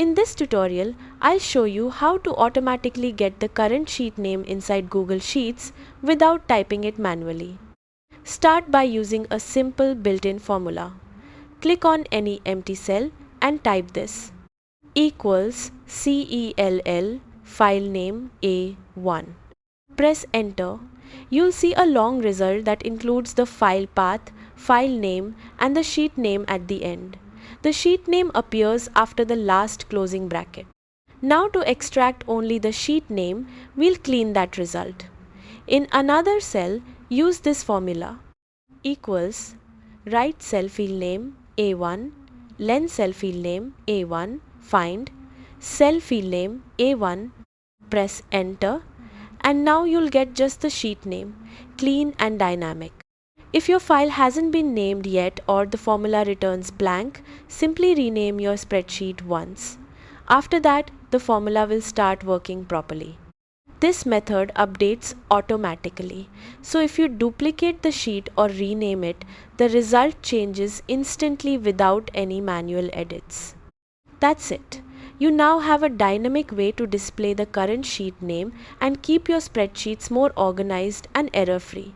In this tutorial, I'll show you how to automatically get the current sheet name inside Google Sheets without typing it manually. Start by using a simple built-in formula. Click on any empty cell and type this equals CELL file name A1. Press enter. You'll see a long result that includes the file path, file name and the sheet name at the end. The sheet name appears after the last closing bracket. Now to extract only the sheet name, we'll clean that result. In another cell, use this formula equals right cell field name A1, len cell field name A1, find cell field name A1, press enter, and now you'll get just the sheet name, clean and dynamic. If your file hasn't been named yet or the formula returns blank, simply rename your spreadsheet once. After that, the formula will start working properly. This method updates automatically, so if you duplicate the sheet or rename it, the result changes instantly without any manual edits. That's it. You now have a dynamic way to display the current sheet name and keep your spreadsheets more organized and error-free.